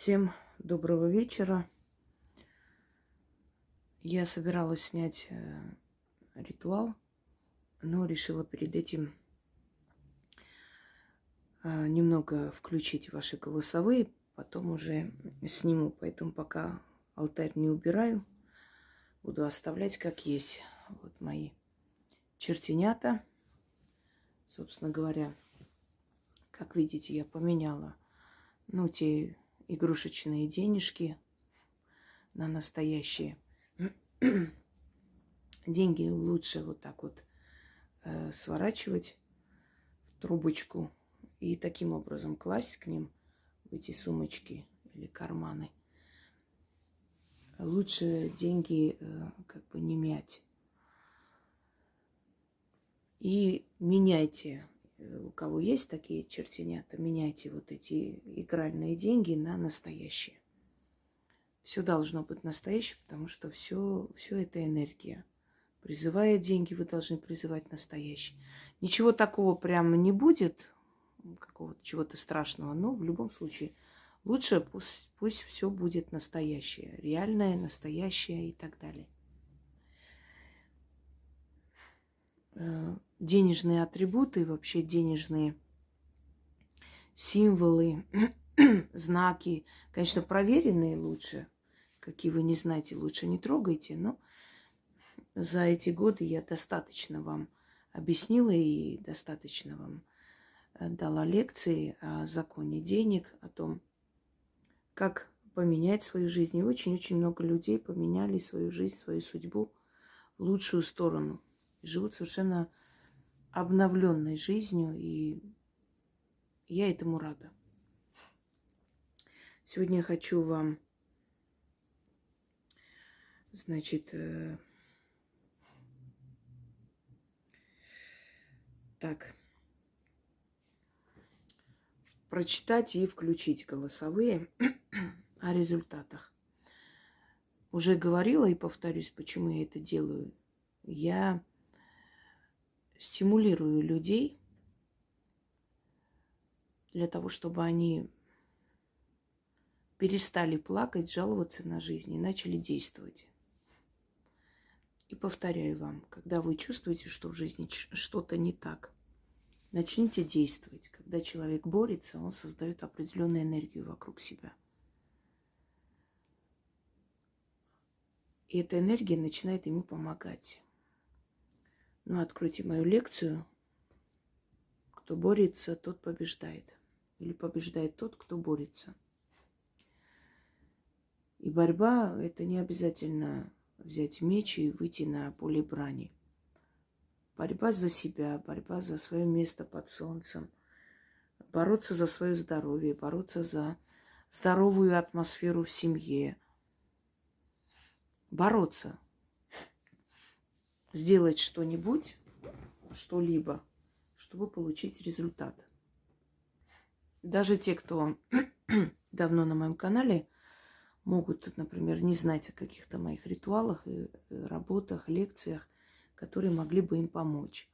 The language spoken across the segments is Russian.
Всем доброго вечера. Я собиралась снять ритуал, но решила перед этим немного включить ваши голосовые, потом уже сниму. Поэтому пока алтарь не убираю, буду оставлять как есть. Вот мои чертенята. Собственно говоря, как видите, я поменяла, те игрушечные денежки на настоящие. Деньги лучше вот так вот сворачивать в трубочку и таким образом класть к ним в эти сумочки или карманы. Лучше деньги не мять. И меняйте, у кого есть такие чертенята, меняйте вот эти игральные деньги на настоящие. Все должно быть настоящее, потому что все это энергия. Призывая деньги, вы должны призывать настоящие. Ничего такого прямо не будет, какого-то чего-то страшного, но в любом случае лучше пусть все будет настоящее, реальное, настоящее и так далее. Денежные атрибуты, вообще денежные символы, знаки, конечно, проверенные лучше, какие вы не знаете, лучше не трогайте, но за эти годы я достаточно вам объяснила и достаточно вам дала лекции о законе денег, о том, как поменять свою жизнь. И очень-очень много людей поменяли свою жизнь, свою судьбу в лучшую сторону. Живут совершенно обновленной жизнью, и я этому рада. Сегодня я хочу вам, прочитать и включить голосовые о результатах. Уже говорила и повторюсь, почему я это делаю. Я стимулирую людей для того, чтобы они перестали плакать, жаловаться на жизнь и начали действовать. И повторяю вам, когда вы чувствуете, что в жизни что-то не так, начните действовать. Когда человек борется, он создает определенную энергию вокруг себя. И эта энергия начинает ему помогать. Откройте мою лекцию. Кто борется, тот побеждает. Или побеждает тот, кто борется. И борьба – это не обязательно взять меч и выйти на поле брани. Борьба за себя, борьба за свое место под солнцем. Бороться за свое здоровье, бороться за здоровую атмосферу в семье. Бороться. Сделать что-нибудь, что-либо, чтобы получить результат. Даже те, кто давно на моем канале, могут, например, не знать о каких-то моих ритуалах, и работах, лекциях, которые могли бы им помочь.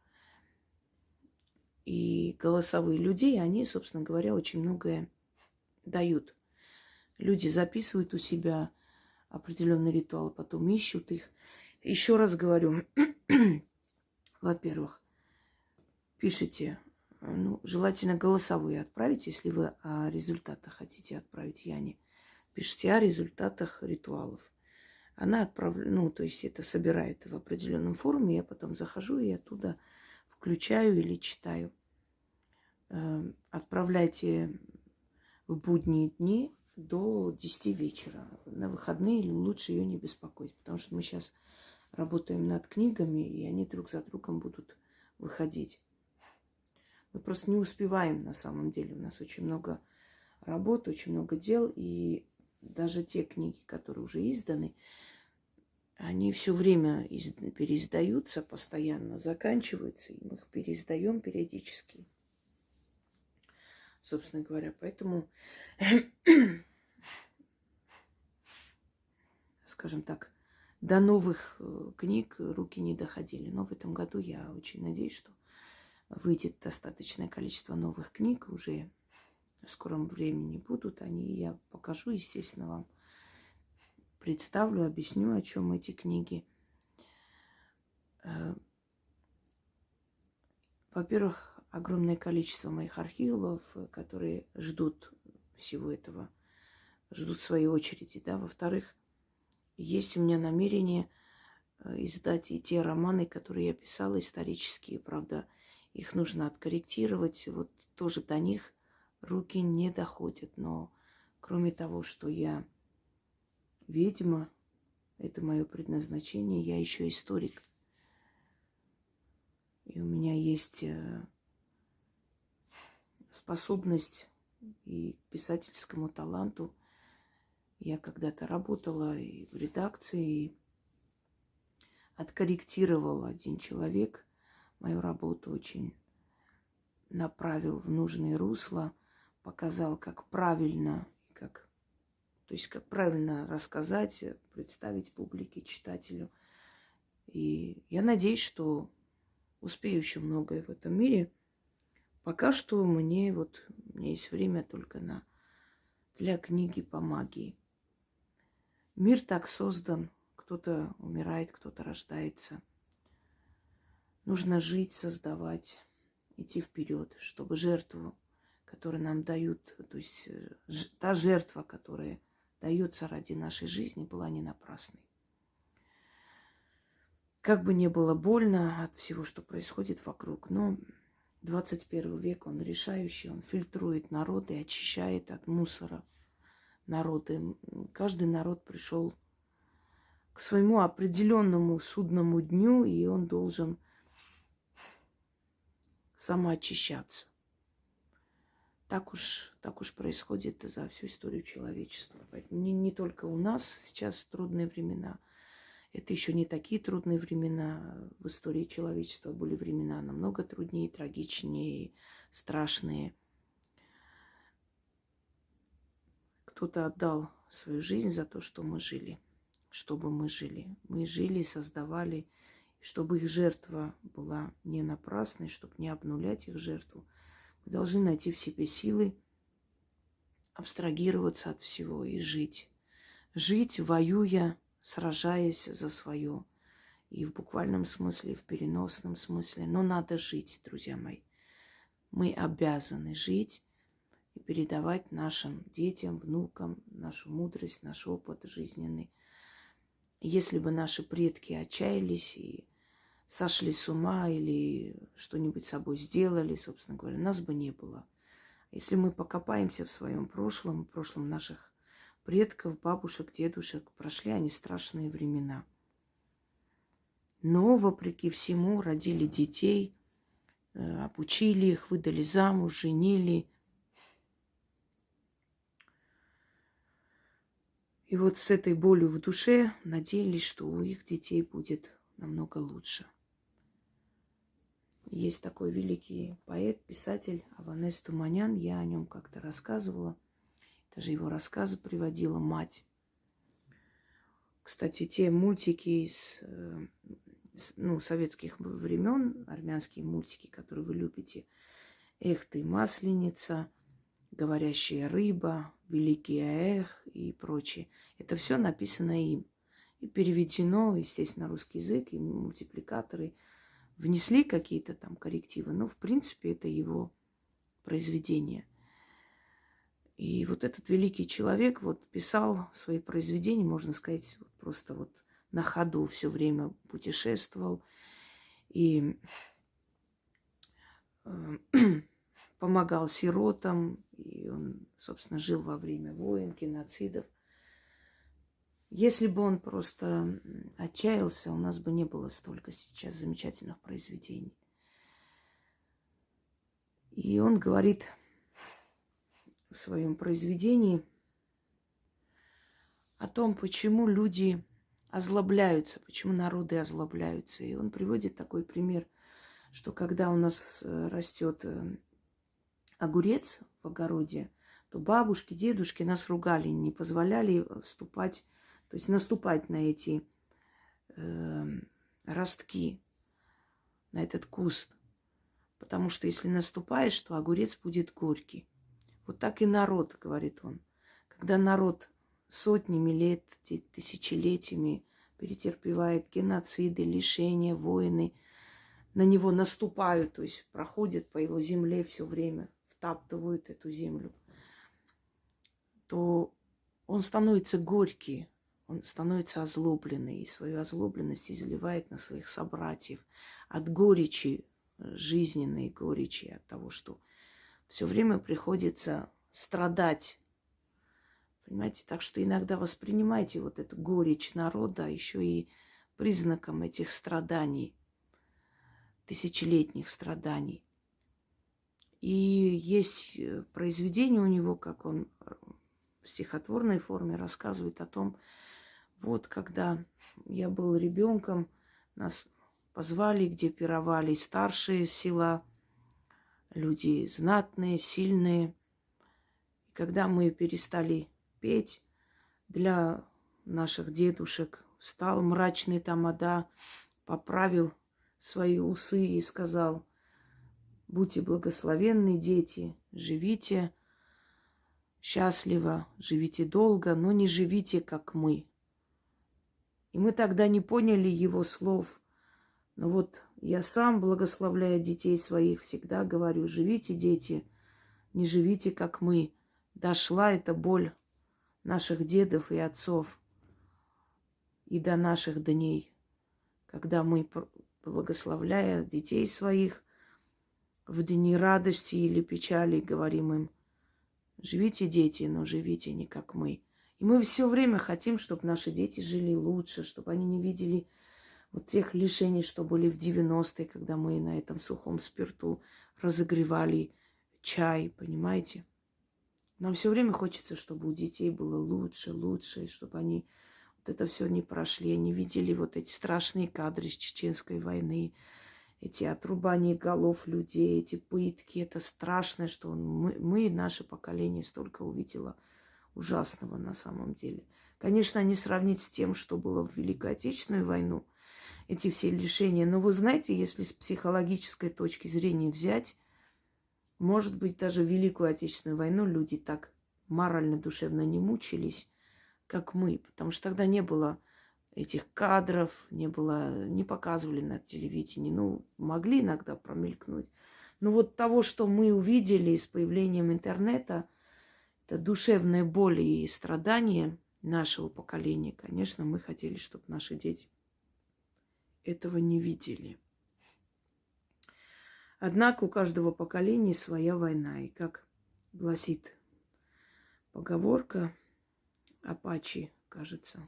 И голосовые людей, они, собственно говоря, очень многое дают. Люди записывают у себя определенные ритуалы, потом ищут их. Еще раз говорю, во-первых, пишите, желательно голосовые отправить, если вы о результатах хотите отправить Яне. Пишите о результатах ритуалов. Она отправляет, то есть это собирает в определенном форуме, я потом захожу и оттуда включаю или читаю. Отправляйте в будние дни до 10 вечера. На выходные лучше ее не беспокоить, потому что мы сейчас работаем над книгами, и они друг за другом будут выходить. Мы просто не успеваем на самом деле. У нас очень много работы, очень много дел, и даже те книги, которые уже изданы, они все время переиздаются постоянно, заканчиваются, и мы их переиздаем периодически. Собственно говоря, поэтому, скажем так, до новых книг руки не доходили. Но в этом году я очень надеюсь, что выйдет достаточное количество новых книг уже в скором времени будут они. Я покажу, естественно, вам. Представлю, объясню, о чем эти книги. Во-первых, огромное количество моих архивов, которые ждут всего этого, ждут своей очереди, да. Во-вторых, есть у меня намерение издать и те романы, которые я писала, исторические, правда, их нужно откорректировать, вот тоже до них руки не доходят, но кроме того, что я ведьма, это мое предназначение, я еще историк. И у меня есть способность и к писательскому таланту. Я когда-то работала и в редакции, и откорректировал один человек мою работу, очень направил в нужное русло, показал, как правильно, как правильно рассказать, представить публике, читателю. И я надеюсь, что успею еще многое в этом мире. Пока что у меня есть время только для книги по магии. Мир так создан. Кто-то умирает, кто-то рождается. Нужно жить, создавать, идти вперед, чтобы жертву, которую нам дают, то есть та жертва, которая дается ради нашей жизни, была не напрасной. Как бы ни было больно от всего, что происходит вокруг, но 21 век, он решающий, он фильтрует народы, очищает от мусора народы. Каждый народ пришел к своему определенному судному дню, и он должен самоочищаться. Так уж происходит за всю историю человечества. Поэтому не только у нас сейчас трудные времена. Это еще не такие трудные времена. В истории человечества были времена намного труднее, трагичнее, страшные. Кто-то отдал свою жизнь за то, что мы жили, чтобы мы жили. Мы жили, создавали, чтобы их жертва была не напрасной, чтобы не обнулять их жертву. Мы должны найти в себе силы, абстрагироваться от всего и жить. Жить, воюя, сражаясь за свое. И в буквальном смысле, и в переносном смысле. Но надо жить, друзья мои. Мы обязаны жить и передавать нашим детям, внукам нашу мудрость, наш опыт жизненный. Если бы наши предки отчаялись и сошли с ума или что-нибудь с собой сделали, собственно говоря, нас бы не было. Если мы покопаемся в своем прошлом, в прошлом наших предков, бабушек, дедушек, прошли они страшные времена. Но, вопреки всему, родили детей, обучили их, выдали замуж, женили. И вот с этой болью в душе надеялись, что у их детей будет намного лучше. Есть такой великий поэт, писатель Аванес Туманян. Я о нем как-то рассказывала. Даже его рассказы приводила мать. Кстати, те мультики из советских времен, армянские мультики, которые вы любите, «Эх ты, масленица», «Говорящая рыба», «Великий эх» и прочее. Это все написано им. И переведено, естественно, на русский язык, и мультипликаторы внесли какие-то там коррективы, но, в принципе, это его произведение. И вот этот великий человек писал свои произведения, можно сказать, просто на ходу все время путешествовал и помогал сиротам, и он, собственно, жил во время войн, геноцидов. Если бы он просто отчаялся, у нас бы не было столько сейчас замечательных произведений. И он говорит в своем произведении о том, почему люди озлобляются, почему народы озлобляются. И он приводит такой пример, что когда у нас растет огурец в огороде, то бабушки, дедушки нас ругали, не позволяли вступать, то есть наступать на эти ростки, на этот куст. Потому что если наступаешь, то огурец будет горький. Вот так и народ, говорит он. Когда народ сотнями лет, тысячелетиями перетерпевает геноциды, лишения, войны, на него наступают, то есть проходят по его земле все время, втаптывают эту землю, то он становится горький, он становится озлобленный, и свою озлобленность изливает на своих собратьев от горечи, жизненной горечи, от того, что все время приходится страдать. Понимаете, так что иногда воспринимайте вот эту горечь народа еще и признаком этих страданий, тысячелетних страданий. И есть произведение у него, как он в стихотворной форме рассказывает о том, вот когда я был ребенком, нас позвали, где пировали старшие села, люди знатные, сильные. И когда мы перестали петь, для наших дедушек встал мрачный тамада, поправил свои усы и сказал: будьте благословенны, дети, живите счастливо, живите долго, но не живите, как мы. И мы тогда не поняли его слов. Но вот я сам, благословляя детей своих, всегда говорю: живите, дети, не живите, как мы. Дошла эта боль наших дедов и отцов и до наших дней, когда мы, благословляя детей своих, в дни радости или печали говорим им: живите, дети, но живите не как мы. И мы все время хотим, чтобы наши дети жили лучше, чтобы они не видели вот тех лишений, что были в 90-е, когда мы на этом сухом спирту разогревали чай, понимаете? Нам все время хочется, чтобы у детей было лучше, лучше, и чтобы они вот это все не прошли, они видели вот эти страшные кадры с Чеченской войны, эти отрубания голов людей, эти пытки. Это страшно, что мы, наше поколение, столько увидело ужасного на самом деле. Конечно, не сравнить с тем, что было в Великую Отечественную войну, эти все лишения. Но вы знаете, если с психологической точки зрения взять, может быть, даже в Великую Отечественную войну люди так морально, душевно не мучились, как мы. Потому что тогда не было этих кадров, не показывали на телевидении. Ну, могли иногда промелькнуть. Но вот того, что мы увидели с появлением интернета, это душевная боль и страдания нашего поколения. Конечно, мы хотели, чтобы наши дети этого не видели. Однако у каждого поколения своя война. И как гласит поговорка Апачи, кажется,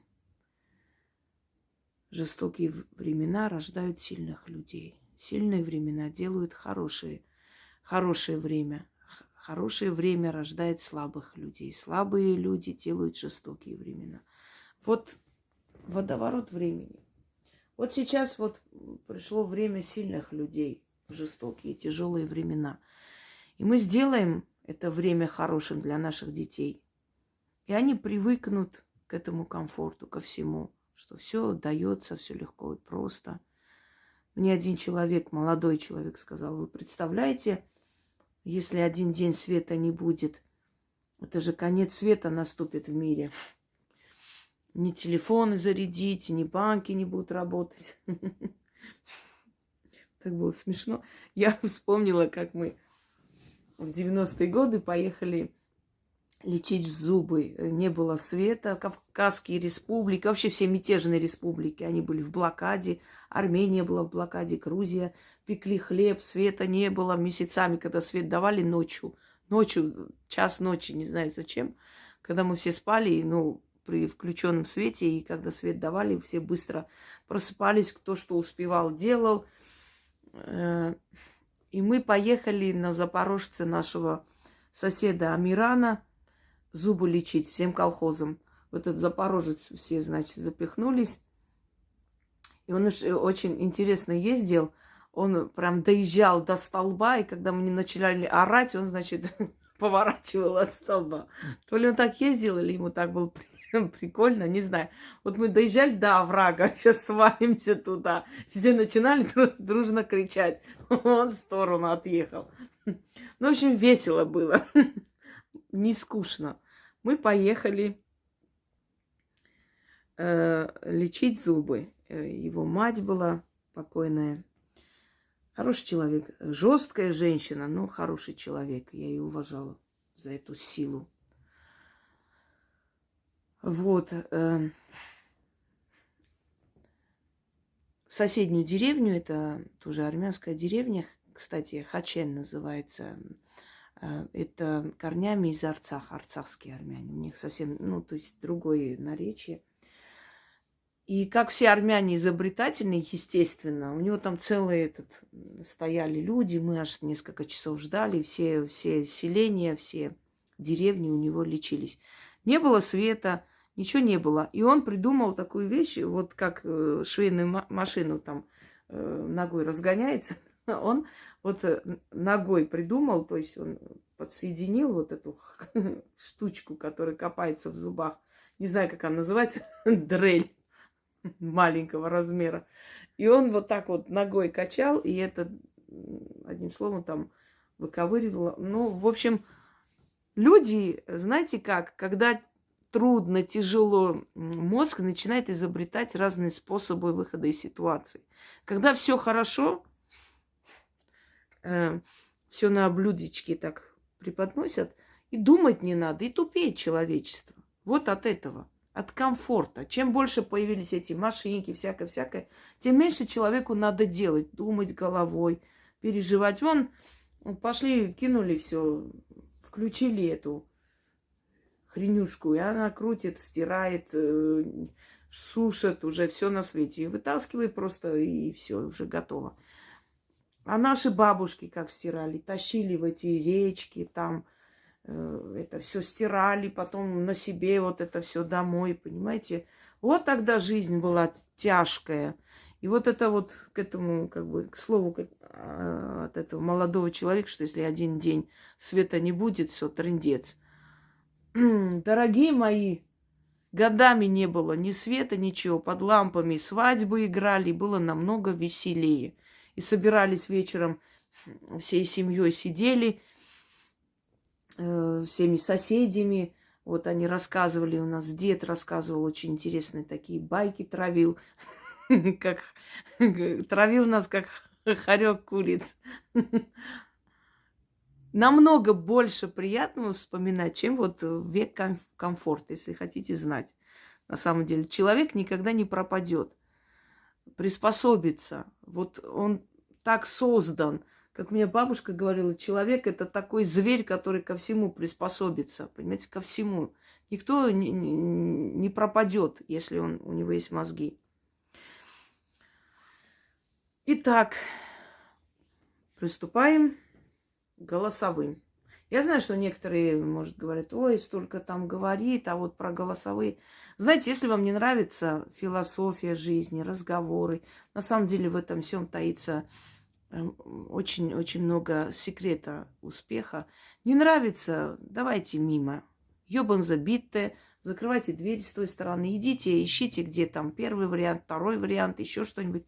жестокие времена рождают сильных людей. Сильные времена делают хорошее время. Хорошее время рождает слабых людей. Слабые люди делают жестокие времена. Вот водоворот времени. Вот сейчас вот пришло время сильных людей в жестокие, тяжелые времена. И мы сделаем это время хорошим для наших детей. И они привыкнут к этому комфорту, ко всему, что все дается, все легко и просто. Мне один человек, молодой человек, сказал: вы представляете, если один день света не будет, это же конец света наступит в мире. Ни телефоны зарядить, ни банки не будут работать. Так было смешно. Я вспомнила, как мы в 90-е годы поехали лечить зубы. Не было света. Кавказские республики, вообще все мятежные республики, они были в блокаде. Армения была в блокаде, Грузия. Пекли хлеб, света не было месяцами, когда свет давали ночью. Ночью, час ночи, не знаю зачем. Когда мы все спали, при включенном свете, и когда свет давали, все быстро просыпались, кто что успевал, делал. И мы поехали на запорожце нашего соседа Амирана зубы лечить всем колхозам. В этот Запорожец все, значит, запихнулись. И он очень интересно ездил. Он прям доезжал до столба, и когда мы не начали орать, он, значит, поворачивал от столба. То ли он так ездил, или ему так было прикольно, не знаю. Вот мы доезжали до оврага, сейчас свалимся туда. Все начинали дружно кричать. Он в сторону отъехал. Ну, в общем, весело было. не скучно. Мы поехали лечить зубы. Его мать была покойная. Хороший человек. Жесткая женщина, но хороший человек. Я ее уважала за эту силу. Вот. В соседнюю деревню, это тоже армянская деревня, кстати, Хачен называется. Это корнями из Арцаха, арцахские армяне. У них совсем, ну, то есть другое наречие. И как все армяне изобретательные, естественно, у него там стояли люди, мы аж несколько часов ждали, все селения, все деревни у него лечились. Не было света, ничего не было. И он придумал такую вещь, вот как швейную машину там ногой разгоняется, он вот ногой придумал, то есть он подсоединил вот эту штучку, которая копается в зубах. Не знаю, как она называется, дрель маленького размера. И он вот так вот ногой качал, и это, одним словом, там выковыривало. Ну, в общем, люди, знаете как, когда трудно, тяжело, мозг начинает изобретать разные способы выхода из ситуации. Когда все хорошо, все на блюдечке так преподносят, и думать не надо, и тупеет человечество. Вот от этого. От комфорта. Чем больше появились эти машинки, всякое-всякое, тем меньше человеку надо делать, думать головой, переживать. Пошли, кинули все, включили эту хренюшку, и она крутит, стирает, сушит, уже все на свете. И вытаскивай просто, и все, уже готово. А наши бабушки как стирали, тащили в эти речки, там, это все стирали, потом на себе вот это все домой, понимаете? Вот тогда жизнь была тяжкая. И вот это вот к этому, как бы, к слову, от этого молодого человека, что если один день света не будет, все, трындец. Дорогие мои, годами не было ни света, ничего, под лампами свадьбы играли, было намного веселее. И собирались вечером, всей семьей сидели, всеми соседями. Вот они рассказывали, у нас дед рассказывал очень интересные такие байки, травил, как травил нас, как хорек куриц. Намного больше приятного вспоминать, чем вот век комфорта, если хотите знать. На самом деле человек никогда не пропадет. Приспособиться. Вот он так создан. Как мне бабушка говорила, человек – это такой зверь, который ко всему приспособится. Понимаете, ко всему. Никто не пропадет, если у него есть мозги. Итак, приступаем к голосовым. Я знаю, что некоторые, может, говорят, ой, столько там говорит, а вот про голосовые. Знаете, если вам не нравится философия жизни, разговоры, на самом деле в этом всем таится очень-очень много секрета успеха. Не нравится, давайте мимо. Ёбан забитте, закрывайте дверь с той стороны, идите, ищите, где там первый вариант, второй вариант, еще что-нибудь.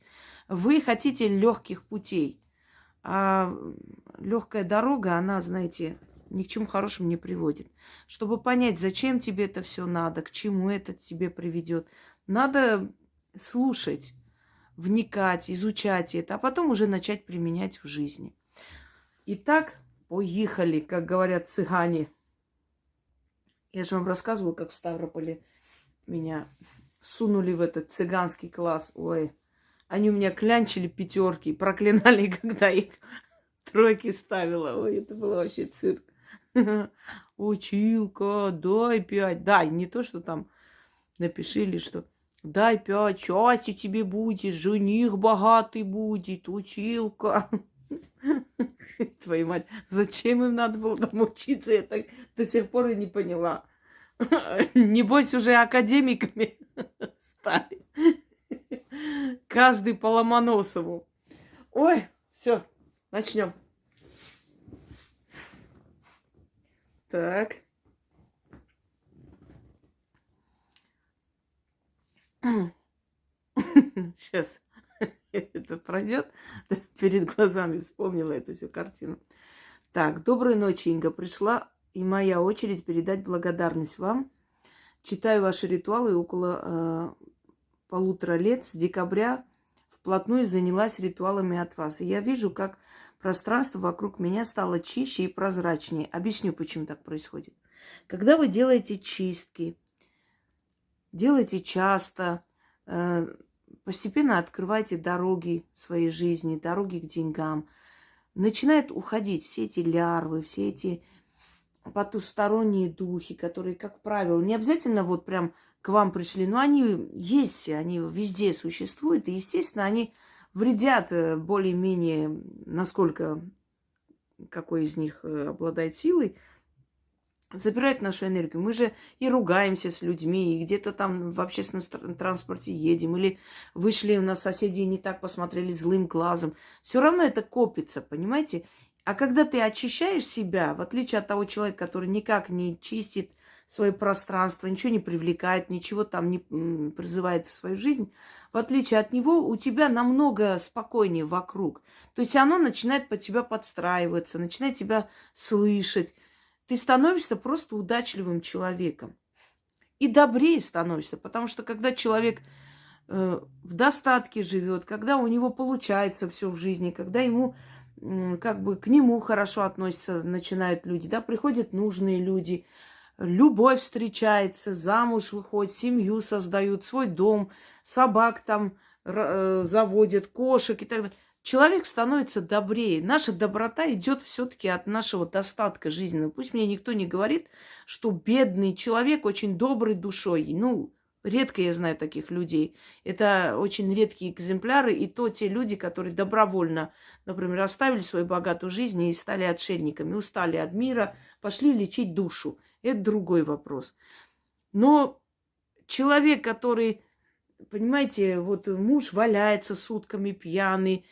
Вы хотите легких путей, а легкая дорога, она, знаете, ни к чему хорошему не приводит. Чтобы понять, зачем тебе это все надо, к чему это тебе приведет, надо слушать, вникать, изучать это, а потом уже начать применять в жизни. Итак, поехали, как говорят цыгане. Я же вам рассказывала, как в Ставрополе меня сунули в этот цыганский класс. Ой, они у меня клянчили пятерки, проклинали, когда их тройки ставила. Ой, это было вообще цирк. Училка, дай 5. Дай, не то, что там напишили, что дай 5, счастье тебе будет, жених богатый будет, училка. Твою мать, зачем им надо было там учиться, я так до сих пор и не поняла. Небось, уже академиками стали. Каждый по Ломоносову. Ой, все, начнем. Так. Сейчас это пройдет. Перед глазами вспомнила эту всю картину. Так, доброй ночи, Инга. Пришла и моя очередь передать благодарность вам. Читаю ваши ритуалы около 1,5 лет. С декабря вплотную занялась ритуалами от вас. И я вижу, как пространство вокруг меня стало чище и прозрачнее. Объясню, почему так происходит. Когда вы делаете чистки, делайте часто, постепенно открывайте дороги своей жизни, дороги к деньгам. Начинают уходить все эти лярвы, все эти потусторонние духи, которые, как правило, не обязательно вот прям к вам пришли, но они есть, они везде существуют, и, естественно, они вредят более-менее, насколько какой из них обладает силой, забирают нашу энергию. Мы же и ругаемся с людьми, и где-то там в общественном транспорте едем, или вышли, у нас соседи не так посмотрели злым глазом. Все равно это копится, понимаете? А когда ты очищаешь себя, в отличие от того человека, который никак не чистит свое пространство, ничего не привлекает, ничего там не призывает в свою жизнь, в отличие от него, у тебя намного спокойнее вокруг. То есть оно начинает под тебя подстраиваться, начинает тебя слышать. Ты становишься просто удачливым человеком. И добрее становишься, потому что когда человек в достатке живет, когда у него получается все в жизни, когда ему как бы к нему хорошо относятся, начинают люди, да, приходят нужные люди, любовь встречается, замуж выходит, семью создают, свой дом, собак там заводят, кошек и так далее. Человек становится добрее. Наша доброта идет все-таки от нашего достатка жизненного. Пусть мне никто не говорит, что бедный человек очень добрый душой. Ну, редко я знаю таких людей. Это очень редкие экземпляры. И то те люди, которые добровольно, например, оставили свою богатую жизнь и стали отшельниками, устали от мира, пошли лечить душу. Это другой вопрос. Но человек, который, понимаете, вот муж валяется сутками пьяный,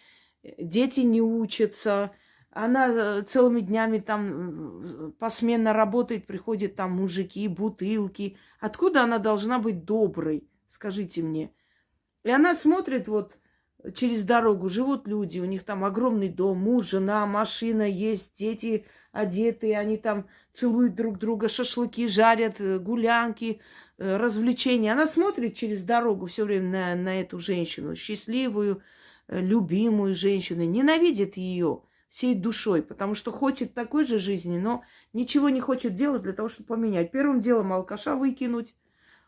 дети не учатся, она целыми днями там посменно работает, приходят там мужики, бутылки. Откуда она должна быть доброй, скажите мне? И она смотрит вот через дорогу, живут люди, у них там огромный дом, муж, жена, машина есть, дети одеты, они там целуют друг друга, шашлыки жарят, гулянки, развлечения. Она смотрит через дорогу все время на эту женщину, счастливую, любимую женщину, ненавидит ее всей душой, потому что хочет такой же жизни, но ничего не хочет делать для того, чтобы поменять. Первым делом алкаша выкинуть,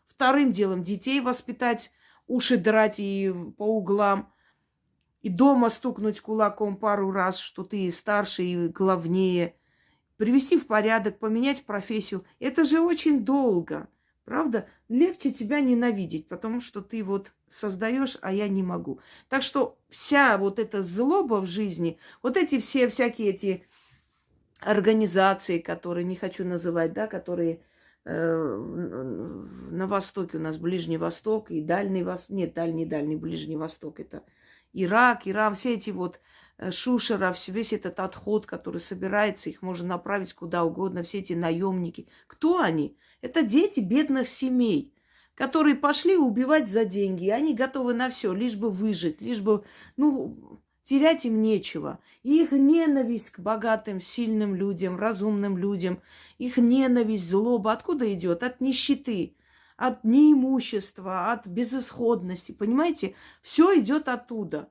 вторым делом детей воспитать, уши драть и по углам, и дома стукнуть кулаком пару раз, что ты старше и главнее, привести в порядок, поменять профессию. Это же очень долго. Правда? Легче тебя ненавидеть, потому что ты вот создаешь, а я не могу. Так что вся вот эта злоба в жизни, вот эти все всякие эти организации, которые не хочу называть, да, которые на Востоке у нас Ближний Восток и Дальний Восток, нет, Дальний Ближний Восток, это Ирак, Иран, все эти вот шушера, весь этот отход, который собирается, их можно направить куда угодно, все эти наемники. Кто они? Это дети бедных семей, которые пошли убивать за деньги. И они готовы на все, лишь бы выжить, лишь бы, терять им нечего. И их ненависть к богатым, сильным людям, разумным людям, их ненависть, злоба, откуда идет? От нищеты, от неимущества, от безысходности. Понимаете? Все идет оттуда.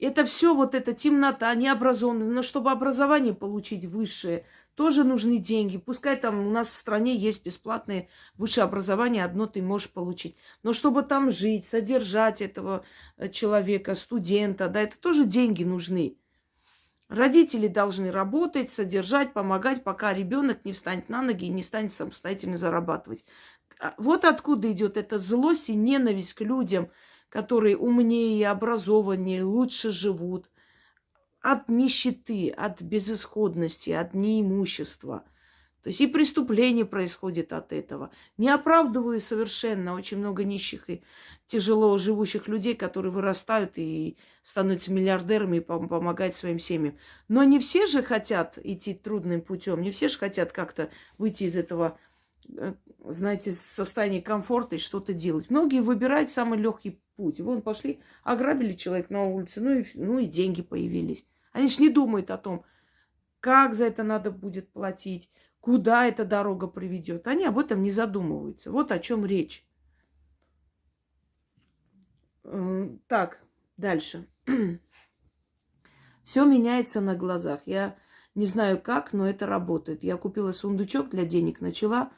Это все вот эта темнота, необразованность. Но чтобы образование получить высшее, тоже нужны деньги. Пускай там у нас в стране есть бесплатное высшее образование, одно ты можешь получить. Но чтобы там жить, содержать этого человека, студента, да, это тоже деньги нужны. Родители должны работать, содержать, помогать, пока ребенок не встанет на ноги и не станет самостоятельно зарабатывать. Вот откуда идет эта злость и ненависть к людям, которые умнее и образованнее, лучше живут. От нищеты, от безысходности, от неимущества. То есть и преступление происходит от этого. Не оправдываю совершенно очень много нищих и тяжело живущих людей, которые вырастают и становятся миллиардерами и помогают своим семьям. Но не все же хотят идти трудным путем, не все же хотят как-то выйти из этого, знаете, состояния комфорта и что-то делать. Многие выбирают самый легкий путь. Вон пошли, ограбили человека на улице, ну и деньги появились. Они же не думают о том, как за это надо будет платить, куда эта дорога приведет. Они об этом не задумываются. Вот о чем речь. Так, дальше. Все меняется на глазах. Я не знаю как, но это работает. Я купила сундучок для денег, начала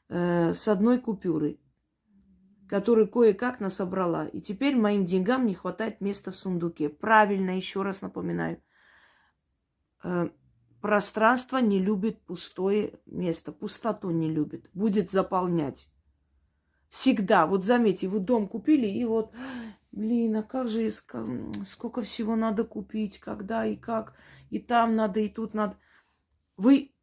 с одной купюры, которую кое-как насобрала. И теперь моим деньгам не хватает места в сундуке. Правильно, еще раз напоминаю. Пространство не любит пустое место, пустоту не любит. Будет заполнять. Всегда. Вот заметьте, вы дом купили, и вот, блин, а как же, сколько всего надо купить, когда и как, и там надо, и тут надо. Вы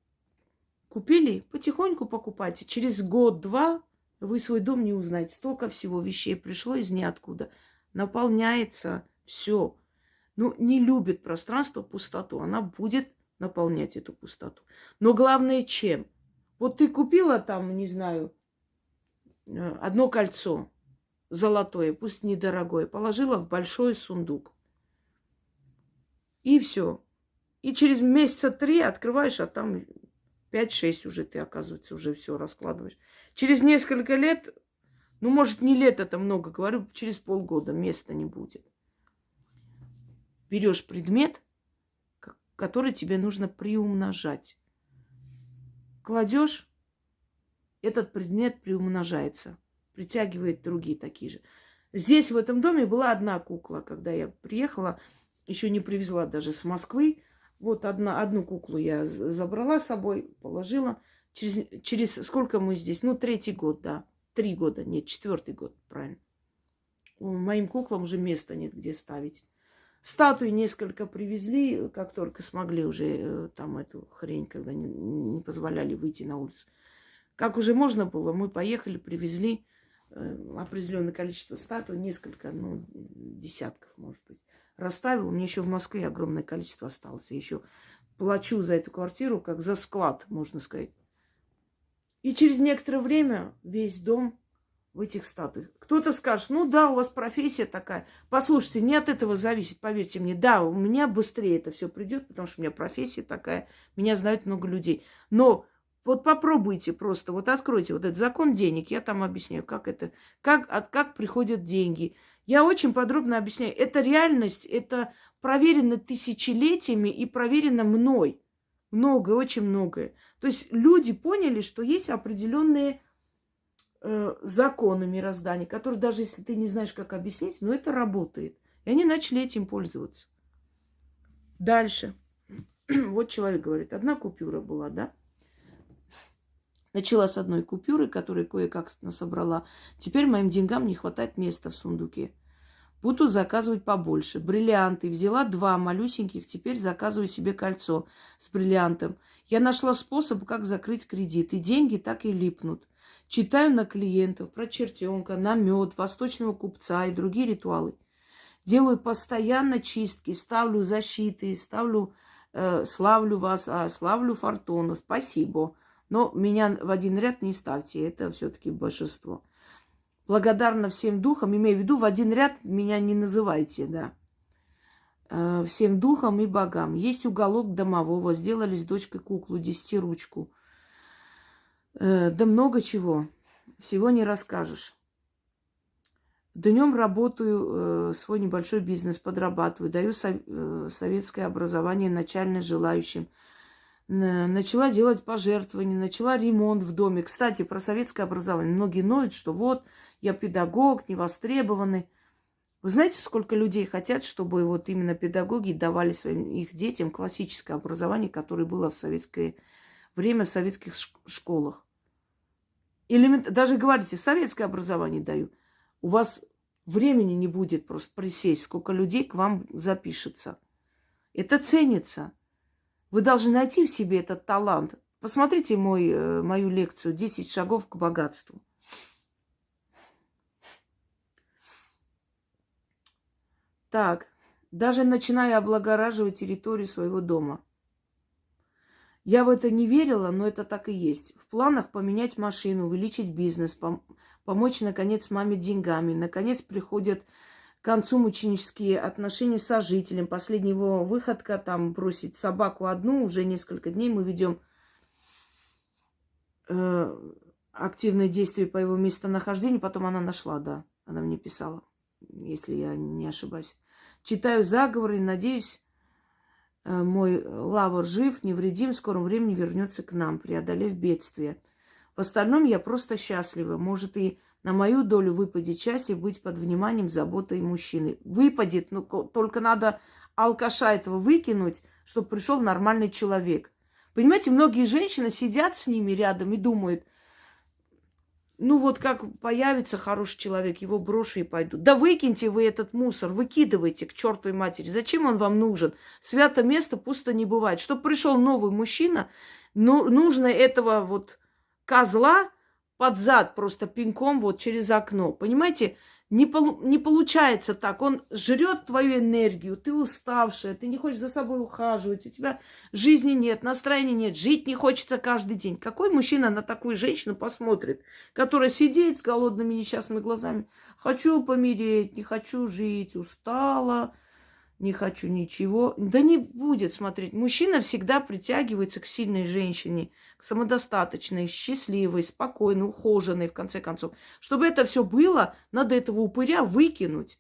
купили, потихоньку покупайте. Через год-два вы свой дом не узнаете. Столько всего вещей пришло из ниоткуда. Наполняется все. Ну, не любит пространство пустоту. Она будет наполнять эту пустоту. Но главное, чем? Вот ты купила там, не знаю, одно кольцо золотое, пусть недорогое, положила в большой сундук. И все. И через месяца 3 открываешь, а там 5-6 уже ты, оказывается, уже все раскладываешь. Через несколько лет, ну, может, не лет это много, говорю, через полгода места не будет. Берешь предмет, который тебе нужно приумножать. Кладешь, этот предмет приумножается, притягивает другие такие же. Здесь, в этом доме, была одна кукла. Когда я приехала, еще не привезла даже с Москвы. Вот одну куклу я забрала с собой, положила. Через сколько мы здесь? Ну, 3-й год, да. 3 года, нет, 4-й год, правильно. Моим куклам уже места нет, где ставить. Статуи несколько привезли, как только смогли уже там эту хрень, когда не позволяли выйти на улицу. Как уже можно было, мы поехали, привезли определенное количество статуй, несколько, ну, десятков, может быть. Расставил, мне еще в Москве огромное количество осталось. Я еще плачу за эту квартиру, как за склад, можно сказать. И через некоторое время весь дом в этих статуях. Кто-то скажет, ну да, у вас профессия такая. Послушайте, не от этого зависит, поверьте мне. Да, у меня быстрее это все придет, потому что у меня профессия такая, меня знают много людей. Но вот попробуйте просто, вот откройте вот этот закон денег, я там объясняю, как это, как приходят деньги. Я очень подробно объясняю. Это реальность, это проверено тысячелетиями и проверено мной. Многое, очень многое. То есть люди поняли, что есть определенные законы мироздания, которые даже если ты не знаешь, как объяснить, но это работает. И они начали этим пользоваться. Дальше. Вот человек говорит, одна купюра была, да? Начала с одной купюры, которую кое-как насобрала. Теперь моим деньгам не хватает места в сундуке. Буду заказывать побольше. Бриллианты. Взяла 2 малюсеньких, теперь заказываю себе кольцо с бриллиантом. Я нашла способ, как закрыть кредит. И деньги так и липнут. Читаю на клиентов, про чертенка, на мед, восточного купца и другие ритуалы. Делаю постоянно чистки, ставлю защиты, славлю вас, славлю фортуну. Спасибо. Но меня в один ряд не ставьте, это все-таки божество. Благодарна всем духам, имею в виду, в один ряд меня не называйте, да. Всем духам и богам. Есть уголок домового, сделали с дочкой куклу, 10-ручку. Да много чего. Всего не расскажешь. Днем работаю, свой небольшой бизнес подрабатываю, даю советское образование начальное желающим. Начала делать пожертвования, начала ремонт в доме. Кстати, про советское образование. Многие ноют, что вот, я педагог, невостребованный. Вы знаете, сколько людей хотят, чтобы вот именно педагоги давали своим их детям классическое образование, которое было в советское время в советских школах. Даже говорите, советское образование даю. У вас времени не будет просто присесть, сколько людей к вам запишется. Это ценится. Вы должны найти в себе этот талант. Посмотрите мою лекцию «10 шагов к богатству». Так, даже начинаю облагораживать территорию своего дома. Я в это не верила, но это так и есть. В планах поменять машину, увеличить бизнес, помочь, наконец, маме деньгами. Наконец, приходят к концу мученические отношения с сожителем. Последняя его выходка, там, бросить собаку одну, уже несколько дней мы ведем активные действия по его местонахождению. Потом она нашла, да. Она мне писала, если я не ошибаюсь. Читаю заговоры и надеюсь, мой лавр жив, невредим, в скором времени вернется к нам, преодолев бедствие. В остальном я просто счастлива. Может, и на мою долю выпадет счастье быть под вниманием, заботой мужчины. Выпадет, но только надо алкаша этого выкинуть, чтобы пришел нормальный человек. Понимаете, многие женщины сидят с ними рядом и думают, ну вот как появится хороший человек, его брошу и пойду. Да выкиньте вы этот мусор, выкидывайте к чертовой матери. Зачем он вам нужен? Свято место пусто не бывает. Чтобы пришел новый мужчина, нужно этого вот козла под зад просто пинком вот через окно. Понимаете? Не получается так. Он жрет твою энергию, ты уставшая, ты не хочешь за собой ухаживать, у тебя жизни нет, настроения нет, жить не хочется каждый день. Какой мужчина на такую женщину посмотрит, которая сидит с голодными несчастными глазами? Хочу помереть, не хочу жить, устала, не хочу ничего. Да не будет смотреть. Мужчина всегда притягивается к сильной женщине, к самодостаточной, счастливой, спокойной, ухоженной, в конце концов. Чтобы это все было, надо этого упыря выкинуть.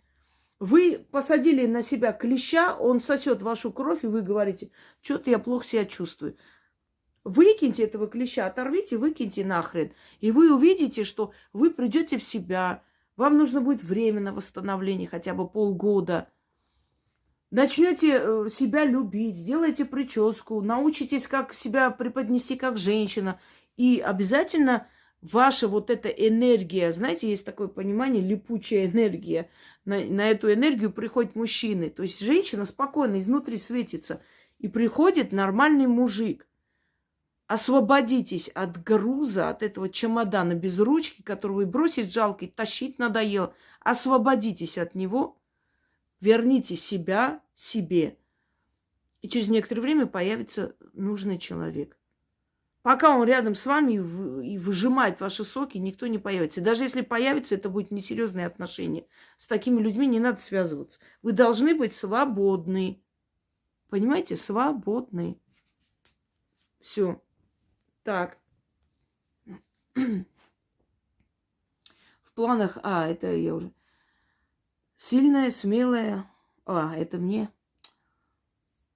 Вы посадили на себя клеща, он сосет вашу кровь, и вы говорите, что-то я плохо себя чувствую. Выкиньте этого клеща, оторвите, выкиньте нахрен. И вы увидите, что вы придете в себя. Вам нужно будет время на восстановление, хотя бы полгода. Начнете себя любить, сделайте прическу, научитесь, как себя преподнести как женщина. И обязательно ваша вот эта энергия, знаете, есть такое понимание, липучая энергия. На эту энергию приходят мужчины. То есть женщина спокойно изнутри светится. И приходит нормальный мужик. Освободитесь от груза, от этого чемодана без ручки, который вы бросить жалко и тащить надоело. Освободитесь от него. Верните себя себе. И через некоторое время появится нужный человек. Пока он рядом с вами и выжимает ваши соки, никто не появится. И даже если появится, это будет несерьезные отношения. С такими людьми не надо связываться. Вы должны быть свободны. Понимаете? Свободны. Все. Так. В планах... это я уже... Сильная, смелая. Это мне.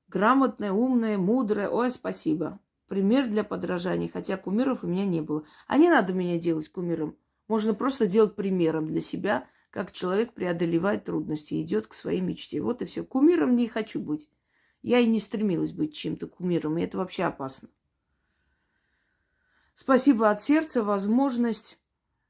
Грамотная, умная, мудрая. Ой, спасибо. Пример для подражания. Хотя кумиров у меня не было. А не надо меня делать кумиром. Можно просто делать примером для себя, как человек преодолевает трудности и идет к своей мечте. Вот и все. Кумиром не хочу быть. Я и не стремилась быть чем-то кумиром. И это вообще опасно. Спасибо от сердца.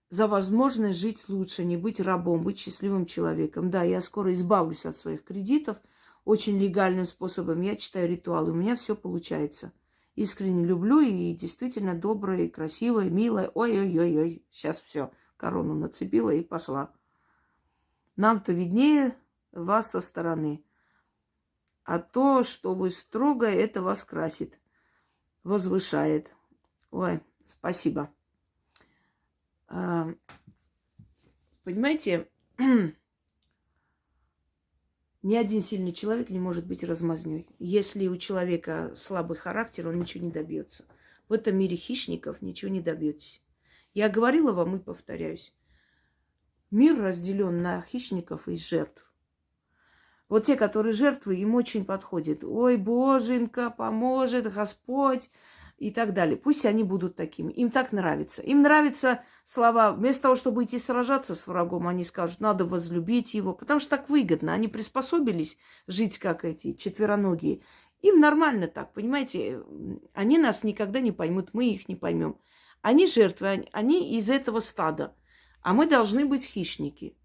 За возможность жить лучше, не быть рабом, быть счастливым человеком. Да, я скоро избавлюсь от своих кредитов очень легальным способом. Я читаю ритуалы, у меня все получается. Искренне люблю и действительно добрая, и красивая, милая. Ой-ой-ой-ой, сейчас все, корону нацепила и пошла. Нам-то виднее вас со стороны. А то, что вы строгая, это вас красит, возвышает. Ой, спасибо. Понимаете, ни один сильный человек не может быть размазнёй. Если у человека слабый характер, он ничего не добьется. В этом мире хищников ничего не добьетесь. Я говорила вам и повторяюсь. Мир разделен на хищников и жертв. Вот те, которые жертвы, им очень подходит. Ой, Боженька, поможет Господь. И так далее. Пусть они будут такими. Им так нравится. Им нравятся слова. Вместо того, чтобы идти сражаться с врагом, они скажут, надо возлюбить его. Потому что так выгодно. Они приспособились жить, как эти четвероногие. Им нормально так, понимаете? Они нас никогда не поймут, мы их не поймем. Они жертвы, они из этого стада. А мы должны быть хищники.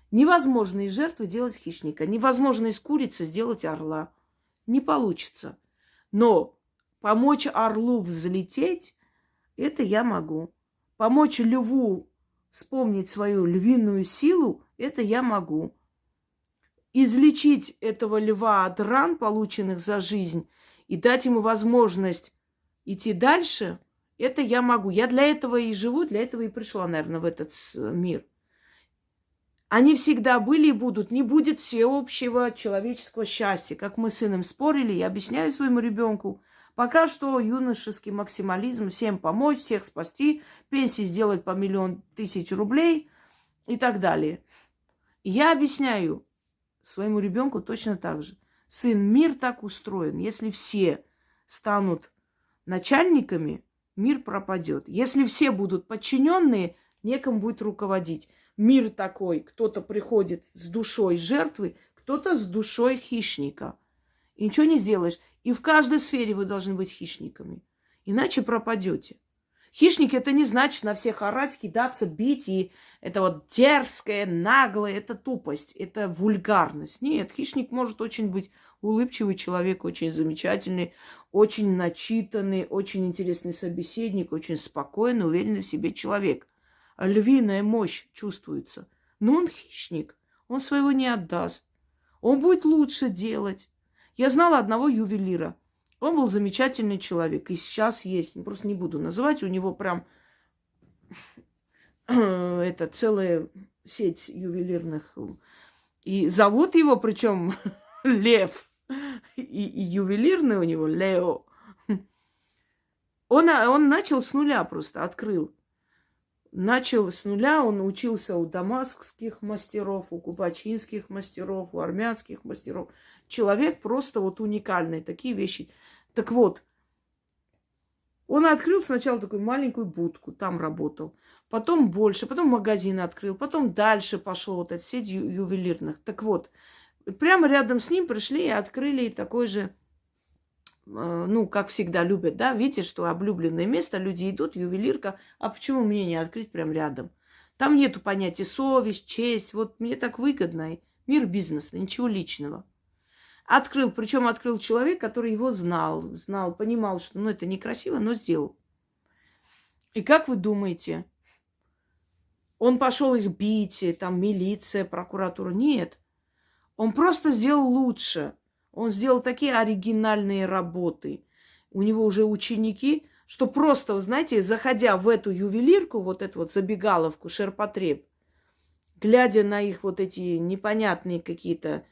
Невозможно из жертвы делать хищника. Невозможно из курицы сделать орла. Не получится. Но помочь орлу взлететь, это я могу. Помочь льву вспомнить свою львиную силу, это я могу. Излечить этого льва от ран, полученных за жизнь, и дать ему возможность идти дальше, это я могу. Я для этого и живу, для этого и пришла, наверное, в этот мир. Они всегда были и будут. Не будет всеобщего человеческого счастья. Как мы с сыном спорили, я объясняю своему ребенку, Пока что юношеский максимализм, всем помочь, всех спасти, пенсии сделать по 1 000 000 рублей и так далее. И я объясняю своему ребенку точно так же. Сын, мир так устроен. Если все станут начальниками, мир пропадет. Если все будут подчиненные, некому будет руководить. Мир такой, кто-то приходит с душой жертвы, кто-то с душой хищника. И ничего не сделаешь. И в каждой сфере вы должны быть хищниками. Иначе пропадете. Хищник это не значит на всех орать, кидаться, бить. И это вот дерзкое, наглое, это тупость, это вульгарность. Нет, хищник может очень быть улыбчивый человек, очень замечательный, очень начитанный, очень интересный собеседник, очень спокойный, уверенный в себе человек. Львиная мощь чувствуется. Но он хищник, он своего не отдаст. Он будет лучше делать. Я знала одного ювелира. Он был замечательный человек. И сейчас есть. Просто не буду называть. У него прям это целая сеть ювелирных. И зовут его, причем Лев. И ювелирный у него Лео. Он начал с нуля просто, открыл. Начал с нуля, он учился у дамасских мастеров, у купачинских мастеров, у армянских мастеров. Человек просто вот уникальный, такие вещи. Так вот, он открыл сначала такую маленькую будку, там работал. Потом больше, потом магазин открыл, потом дальше пошел вот эта сеть ювелирных. Так вот, прямо рядом с ним пришли и открыли такой же, ну, как всегда любят, да, видите, что облюбленное место, люди идут, ювелирка, а почему мне не открыть прямо рядом? Там нету понятия совесть, честь, вот мне так выгодно, мир бизнеса, ничего личного. Открыл, причем открыл человек, который его знал, понимал, что ну, это некрасиво, но сделал. И как вы думаете, он пошел их бить, там милиция, прокуратура? Нет, он просто сделал лучше. Он сделал такие оригинальные работы. У него уже ученики, что просто, вы знаете, заходя в эту ювелирку, вот эту вот забегаловку, ширпотреб, глядя на их вот эти непонятные какие-то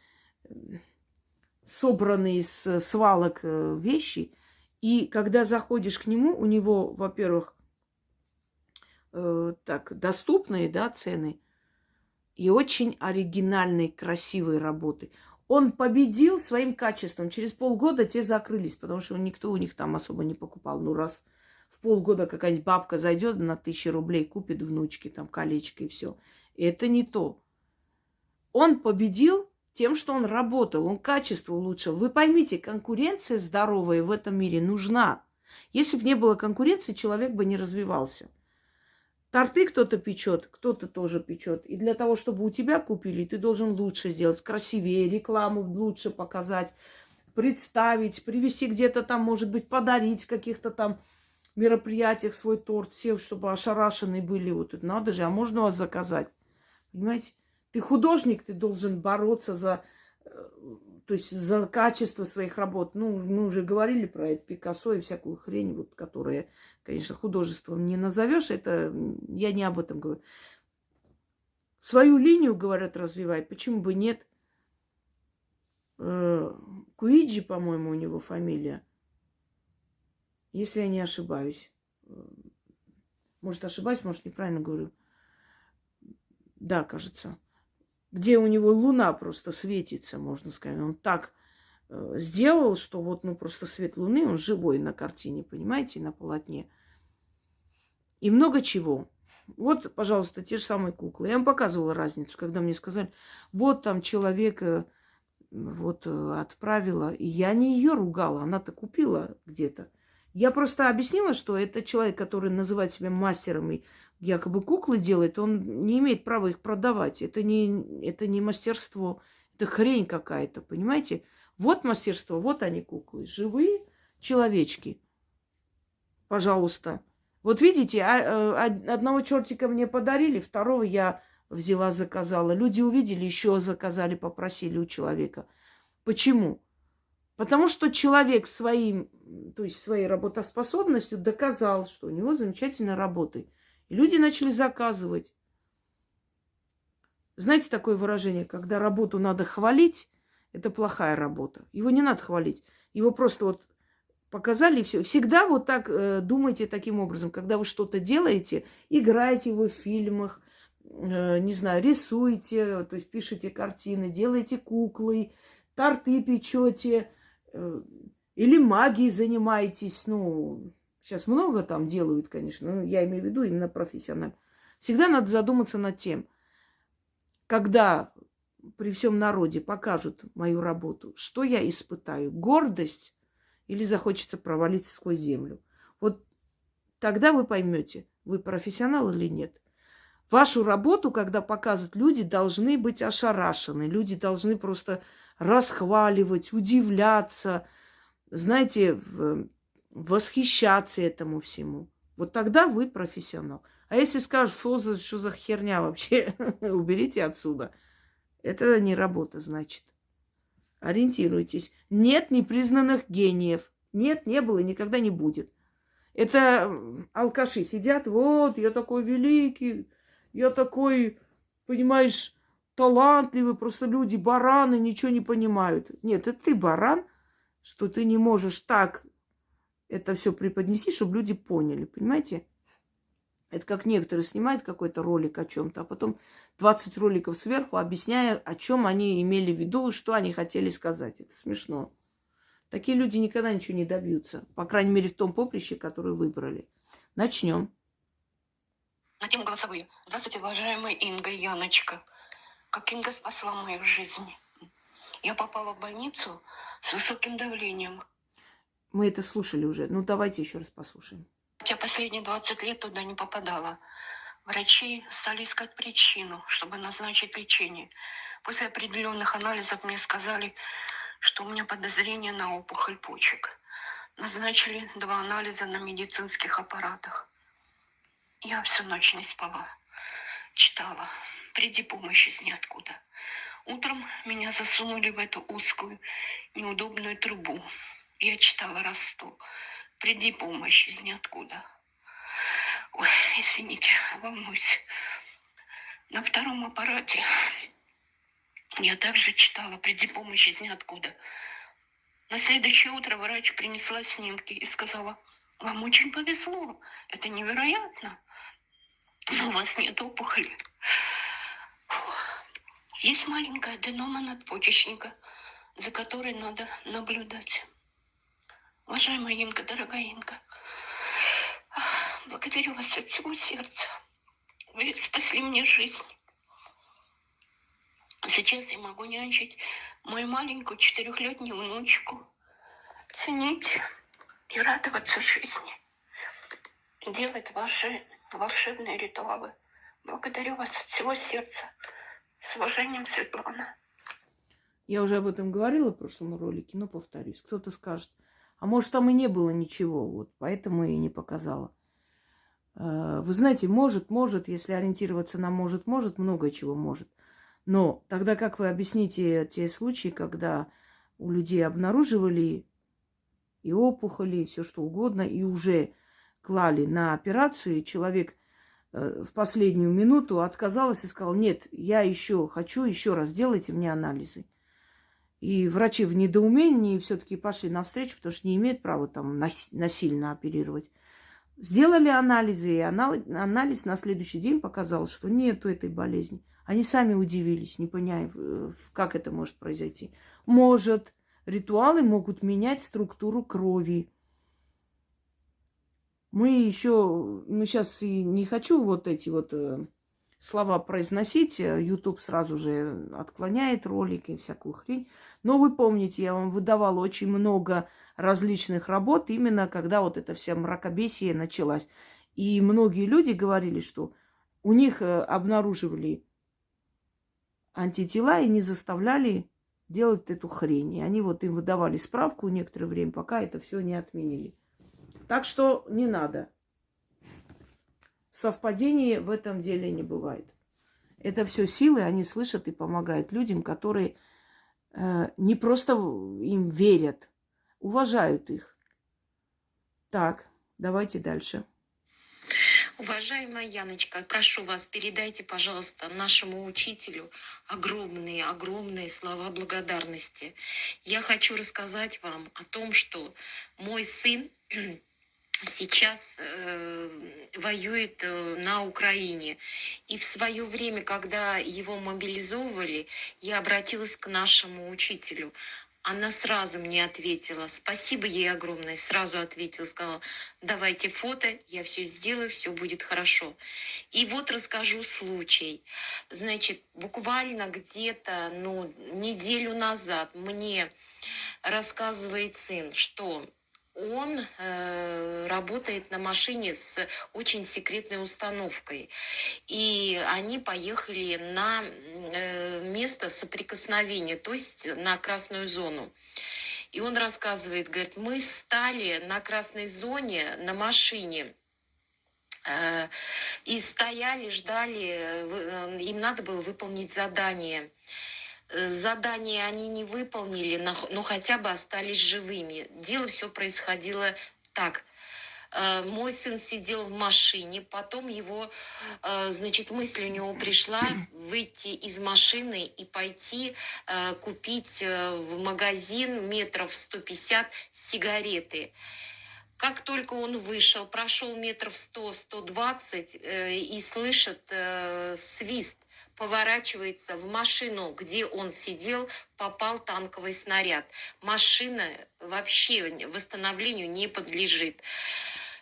собранные из свалок вещи, и когда заходишь к нему, у него, во-первых, так, доступные, да, цены, и очень оригинальные, красивые работы. Он победил своим качеством. Через полгода те закрылись, потому что никто у них там особо не покупал. Ну, раз в полгода какая-нибудь бабка зайдет на 1000 рублей, купит внучке там колечко и все. Это не то. Он победил тем, что он работал, он качество улучшил. Вы поймите, конкуренция здоровая в этом мире нужна. Если бы не было конкуренции, человек бы не развивался. Торты кто-то печет, кто-то тоже печет. И для того, чтобы у тебя купили, ты должен лучше сделать, красивее, рекламу лучше показать, представить, привезти где-то там, может быть, подарить в каких-то там мероприятиях свой торт. Все, чтобы ошарашены были. Вот это надо же, а можно у вас заказать? Понимаете? Ты художник, ты должен бороться за, то есть за качество своих работ. Ну, мы уже говорили про это, Пикассо и всякую хрень, вот, которая, конечно, художеством не назовешь. Это я не об этом говорю. Свою линию, говорят, развивай. Почему бы нет? Куиджи, по-моему, у него фамилия. Если я не ошибаюсь. Может, ошибаюсь, может, неправильно говорю. Да, кажется. Где у него луна просто светится, можно сказать. Он так сделал, что вот, ну, просто свет луны, он живой на картине, понимаете, на полотне. И много чего. Вот, пожалуйста, те же самые куклы. Я вам показывала разницу, когда мне сказали, вот там человека вот отправила, и я не ее ругала, она-то купила где-то. Я просто объяснила, что это человек, который называет себя мастером и якобы куклы делает, он не имеет права их продавать. Это не мастерство, это хрень какая-то, понимаете? Вот мастерство, вот они куклы, живые человечки. Пожалуйста. Вот видите, одного чертика мне подарили, второго я взяла, заказала. Люди увидели, еще заказали, попросили у человека. Почему? Потому что человек своим, то есть своей работоспособностью доказал, что у него замечательно работает. И люди начали заказывать. Знаете такое выражение, когда работу надо хвалить, это плохая работа. Его не надо хвалить. Его просто вот Показали все. Всегда вот так думайте таким образом, когда вы что-то делаете, играете вы в фильмах, не знаю, рисуете, то есть пишете картины, делаете куклы, торты печете, или магией занимаетесь. Ну, сейчас много там делают, конечно, но я имею в виду именно профессионально. Всегда надо задуматься над тем, когда при всем народе покажут мою работу, что я испытаю? Гордость или захочется провалиться сквозь землю? Вот тогда вы поймете, вы профессионал или нет. Вашу работу, когда показывают, люди должны быть ошарашены, люди должны просто расхваливать, удивляться, знаете, восхищаться этому всему. Вот тогда вы профессионал. А если скажут, что за херня вообще, уберите отсюда. Это не работа, значит. Ориентируйтесь. Нет непризнанных гениев. Нет, не было и никогда не будет. Это алкаши сидят, вот, я такой великий, я такой, понимаешь, талантливый, просто люди бараны, ничего не понимают. Нет, это ты баран, что ты не можешь так это все преподнести, чтобы люди поняли, понимаете? Это как некоторые снимают какой-то ролик о чем-то, а потом 20 роликов сверху, объясняя, о чем они имели в виду, что они хотели сказать. Это смешно. Такие люди никогда ничего не добьются. По крайней мере, в том поприще, которое выбрали. Начнем. На тему голосовые. Здравствуйте, уважаемая Инга и Яночка. Как Инга спасла мою жизнь. Я попала в больницу с высоким давлением. Мы это слушали уже. Ну, давайте еще раз послушаем. Я последние 20 лет туда не попадала. Врачи стали искать причину, чтобы назначить лечение. После определенных анализов мне сказали, что у меня подозрение на опухоль почек. Назначили 2 анализа на медицинских аппаратах. Я всю ночь не спала. Читала. Приди помощь из ниоткуда. Утром меня засунули в эту узкую, неудобную трубу. Я читала раз 100. Приди помощь из ниоткуда. Ой, извините, волнуюсь. На 2-м аппарате я также читала «Приди помощь из ниоткуда». На следующее утро врач принесла снимки и сказала: вам очень повезло, это невероятно, но у вас нет опухоли. Есть маленькая аденома надпочечника, за которой надо наблюдать. Уважаемая Инга, дорогая Инга, благодарю вас от всего сердца. Вы спасли мне жизнь. Сейчас я могу нянчить мою маленькую 4-летнюю внучку, ценить и радоваться жизни, делать ваши волшебные ритуалы. Благодарю вас от всего сердца. С уважением, Светлана. Я уже об этом говорила в прошлом ролике, но повторюсь. Кто-то скажет, а может, там и не было ничего, вот, поэтому и не показала. Вы знаете, может, если ориентироваться на может, много чего может. Но тогда как вы объясните те случаи, когда у людей обнаруживали и опухоли, и все что угодно, и уже клали на операцию, и человек в последнюю минуту отказался и сказал: нет, я еще хочу, еще раз делайте мне анализы. И врачи в недоумении все-таки пошли навстречу, потому что не имеют права там насильно оперировать. Сделали анализы, и анализ на следующий день показал, что нету этой болезни. Они сами удивились, не поняя, как это может произойти. Может, ритуалы могут менять структуру крови. Мы сейчас и не хочу вот эти вот слова произносить. YouTube сразу же отклоняет ролики и всякую хрень. Но вы помните, я вам выдавала очень много различных работ, именно когда вот эта вся мракобесие началась. И многие люди говорили, что у них обнаруживали антитела и не заставляли делать эту хрень. И они вот им выдавали справку некоторое время, пока это все не отменили. Так что не надо. Совпадений в этом деле не бывает. Это все силы, они слышат и помогают людям, которые не просто им верят, уважают их. Так, давайте дальше. Уважаемая Яночка, прошу вас, передайте, пожалуйста, нашему учителю огромные слова благодарности. Я хочу рассказать вам о том, что мой сын сейчас воюет на Украине. И в свое время, когда его мобилизовывали, я обратилась к нашему учителю. Она сразу мне ответила, спасибо ей огромное, сразу ответила, сказала, давайте фото, я все сделаю, все будет хорошо. И вот расскажу случай. Значит, буквально где-то, неделю назад мне рассказывает сын, что он работает на машине с очень секретной установкой. И они поехали на место соприкосновения, то есть на красную зону. И он рассказывает, говорит, мы встали на красной зоне на машине, и стояли, ждали, им надо было выполнить задание. Задание они не выполнили, но хотя бы остались живыми. Дело все происходило так. Мой сын сидел в машине, потом его, значит, мысль у него пришла выйти из машины и пойти купить в магазин метров 150 сигареты. Как только он вышел, прошел метров 100-120 и слышит свист, поворачивается в машину, где он сидел, попал танковый снаряд. Машина вообще восстановлению не подлежит.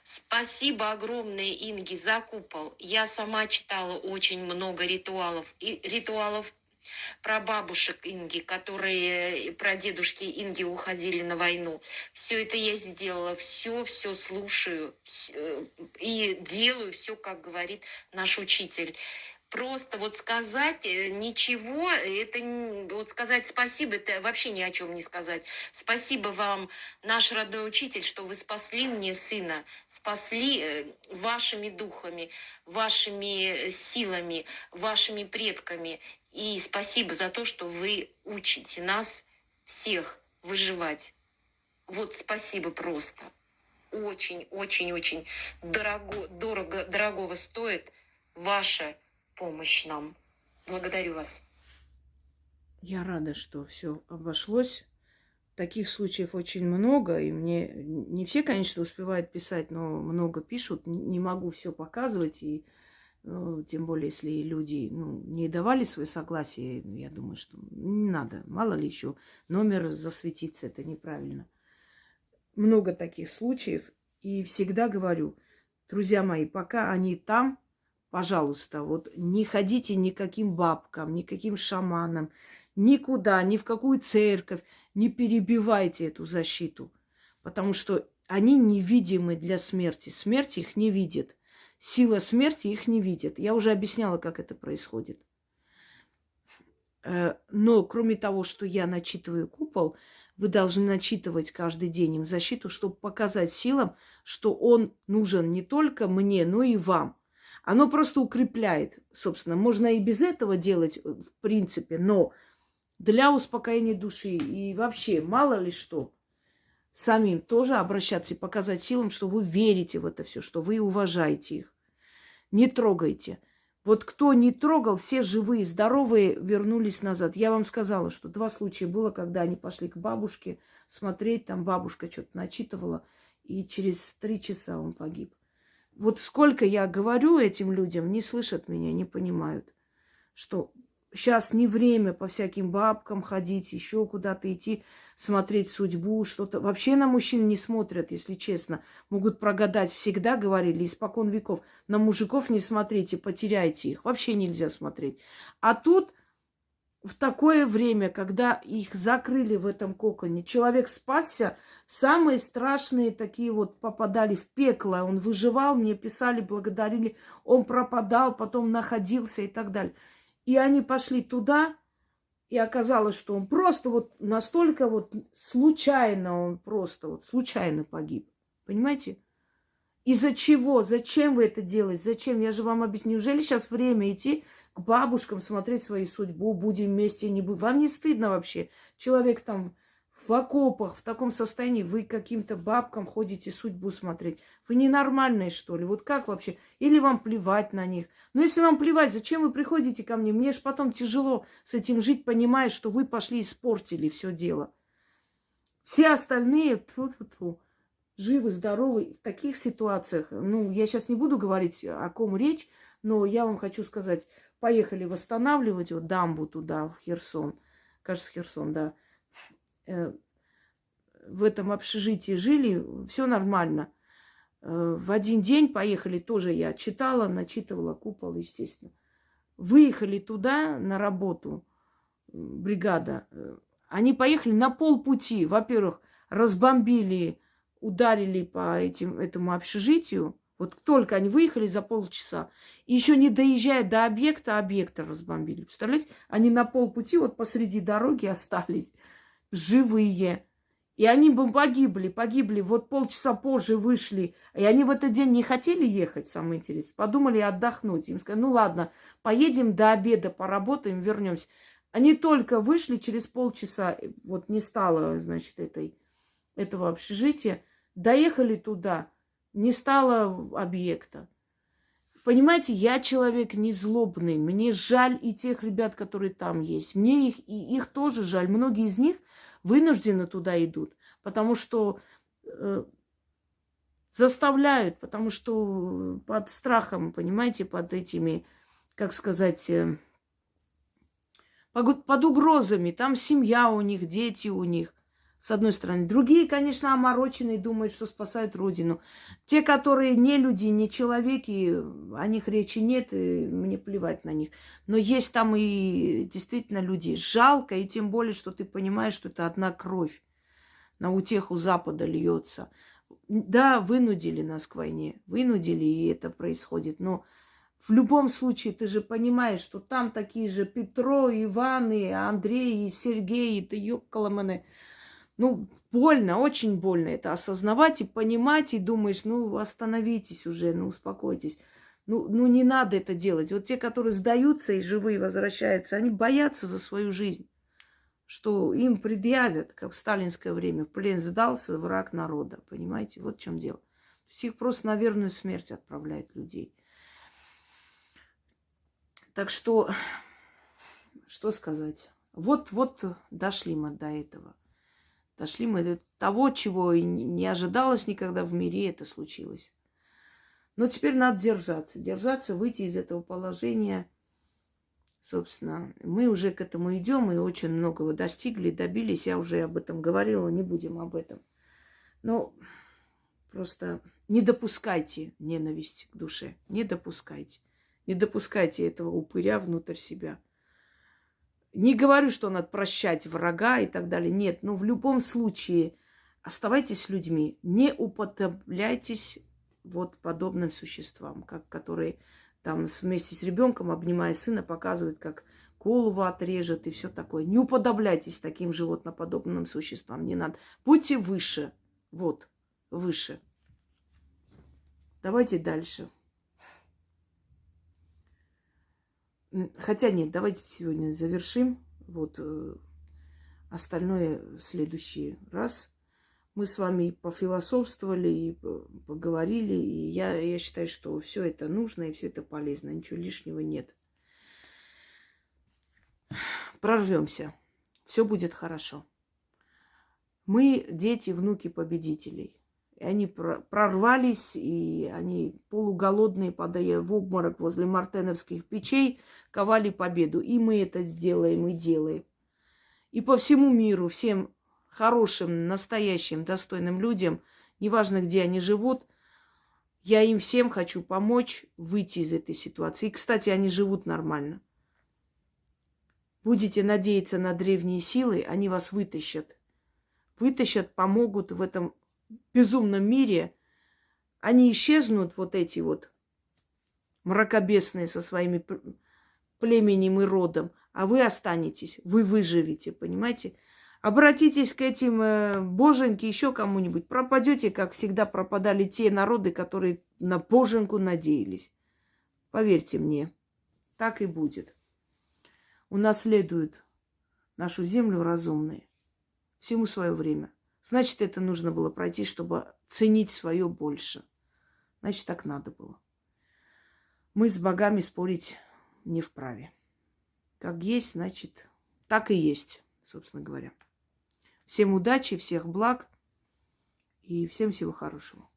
Спасибо огромное Инге за купол. Я сама читала очень много ритуалов. И ритуалов про бабушек Инги, которые, про дедушки Инги уходили на войну. Все это я сделала, все слушаю и делаю все, как говорит наш учитель. Просто вот сказать ничего, вот сказать спасибо, это вообще ни о чем не сказать. Спасибо вам, наш родной учитель, что вы спасли мне сына, спасли вашими духами, вашими силами, вашими предками. И спасибо за то, что вы учите нас всех выживать. Вот спасибо просто. Очень дорогого стоит ваша помощь нам. Благодарю вас. Я рада, что все обошлось. Таких случаев очень много, и мне не все, конечно, успевают писать, но много пишут. Не могу все показывать, и тем более, если люди не давали свое согласие, я думаю, что не надо. Мало ли еще номер засветиться, это неправильно. Много таких случаев, и всегда говорю, друзья мои, пока они там, пожалуйста, вот не ходите никаким бабкам, никаким шаманам, никуда, ни в какую церковь, не перебивайте эту защиту, потому что они невидимы для смерти. Смерть их не видит. Сила смерти их не видит. Я уже объясняла, как это происходит. Но кроме того, что я начитываю купол, вы должны начитывать каждый день им защиту, чтобы показать силам, что он нужен не только мне, но и вам. Оно просто укрепляет, собственно. Можно и без этого делать, в принципе, но для успокоения души и вообще мало ли что, самим тоже обращаться и показать силам, что вы верите в это все, что вы уважаете их. Не трогайте. Вот кто не трогал, все живые, здоровые вернулись назад. Я вам сказала, что 2 случая было, когда они пошли к бабушке смотреть, там бабушка что-то начитывала, и через 3 часа он погиб. Вот сколько я говорю этим людям, не слышат меня, не понимают, что сейчас не время по всяким бабкам ходить, еще куда-то идти, смотреть судьбу, что-то. Вообще на мужчин не смотрят, если честно. Могут прогадать. Всегда говорили, испокон веков. На мужиков не смотрите, потеряйте их. Вообще нельзя смотреть. А тут в такое время, когда их закрыли в этом коконе, человек спасся, самые страшные такие вот попадали в пекло. Он выживал, мне писали, благодарили. Он пропадал, потом находился и так далее. И они пошли туда, и оказалось, что он просто вот настолько вот случайно, он просто вот случайно погиб. Понимаете? Из-за чего? Зачем вы это делаете? Зачем? Я же вам объясню. Неужели сейчас время идти к бабушкам, смотреть свою судьбу, будем вместе, не будем? Вам не стыдно вообще? Человек там в окопах, в таком состоянии, вы каким-то бабкам ходите судьбу смотреть. Вы ненормальные, что ли? Вот как вообще? Или вам плевать на них? Ну, если вам плевать, зачем вы приходите ко мне? Мне же потом тяжело с этим жить, понимая, что вы пошли и испортили все дело. Все остальные тьфу-тьфу-тьфу, живы, здоровы. В таких ситуациях, ну, я сейчас не буду говорить, о ком речь, но я вам хочу сказать, поехали восстанавливать вот дамбу туда, в Херсон. Кажется, Херсон, да. В этом общежитии жили, все нормально. В один день поехали, тоже я читала, начитывала купол, естественно. Выехали туда на работу, бригада. Они поехали на полпути. Во-первых, разбомбили, ударили по этому общежитию. Вот только они выехали за полчаса. И еще не доезжая до объекта разбомбили. Представляете? Они на полпути вот посреди дороги остались живые. И они бы погибли. Вот полчаса позже вышли. И они в этот день не хотели ехать, самое интересное. Подумали отдохнуть. Им сказали, ну ладно, поедем до обеда, поработаем, вернемся. Они только вышли, через полчаса, вот не стало, значит, этого общежития. Доехали туда, не стало объекта. Понимаете, я человек не злобный. Мне жаль и тех ребят, которые там есть. Мне их тоже жаль. Многие из них вынужденно туда идут, потому что заставляют, потому что под страхом, понимаете, под этими, как сказать, под угрозами. Там семья у них, дети у них, с одной стороны. Другие, конечно, омороченные, думают, что спасают родину. Те, которые не люди, не человеки, о них речи нет, и мне плевать на них. Но есть там и действительно люди. Жалко, и тем более, что ты понимаешь, что это одна кровь на утеху Запада льется. Да, вынудили нас к войне, вынудили, и это происходит, но в любом случае ты же понимаешь, что там такие же Петро, Иван, и Андрей, и Сергей, и ты ёккаламане. Ну, больно, очень больно это осознавать и понимать, и думаешь, ну, остановитесь уже, ну, успокойтесь. Ну, не надо это делать. Вот те, которые сдаются и живые возвращаются, они боятся за свою жизнь, что им предъявят, как в сталинское время, в плен сдался враг народа, понимаете? Вот в чем дело. То есть их просто на верную смерть отправляют людей. Так что сказать? Вот дошли мы до этого. Дошли мы до того, чего и не ожидалось никогда в мире, это случилось. Но теперь надо держаться, выйти из этого положения. Собственно, мы уже к этому идем и очень многого достигли, добились. Я уже об этом говорила, не будем об этом. Но просто не допускайте ненависти к душе, не допускайте. Не допускайте этого упыря внутрь себя. Не говорю, что надо прощать врага и так далее. Нет, но в любом случае оставайтесь людьми. Не уподобляйтесь вот подобным существам, которые там вместе с ребенком, обнимая сына, показывают, как голову отрежет и все такое. Не уподобляйтесь таким животноподобным существам. Не надо. Будьте выше. Вот, выше. Давайте дальше. Хотя нет, давайте сегодня завершим. Вот остальное в следующий раз. Мы с вами пофилософствовали и поговорили. И я считаю, что все это нужно и все это полезно. Ничего лишнего нет. Прорвемся. Все будет хорошо. Мы дети, внуки победителей. И они прорвались, и они полуголодные, падая в обморок возле мартеновских печей, ковали победу. И мы это сделаем и делаем. И по всему миру, всем хорошим, настоящим, достойным людям, неважно, где они живут, я им всем хочу помочь выйти из этой ситуации. И, кстати, они живут нормально. Будете надеяться на древние силы, они вас вытащат. Вытащат, помогут в этом безумном мире. Они исчезнут, вот эти вот мракобесные со своими племенем и родом, а вы останетесь, вы выживете, понимаете? Обратитесь к этим боженьке, еще кому-нибудь. Пропадете, как всегда пропадали те народы, которые на боженку надеялись. Поверьте мне, так и будет. Унаследуют нашу землю разумные. Всему свое время. Значит, это нужно было пройти, чтобы ценить свое больше. Значит, так надо было. Мы с богами спорить не вправе. Как есть, значит, так и есть, собственно говоря. Всем удачи, всех благ и всем всего хорошего.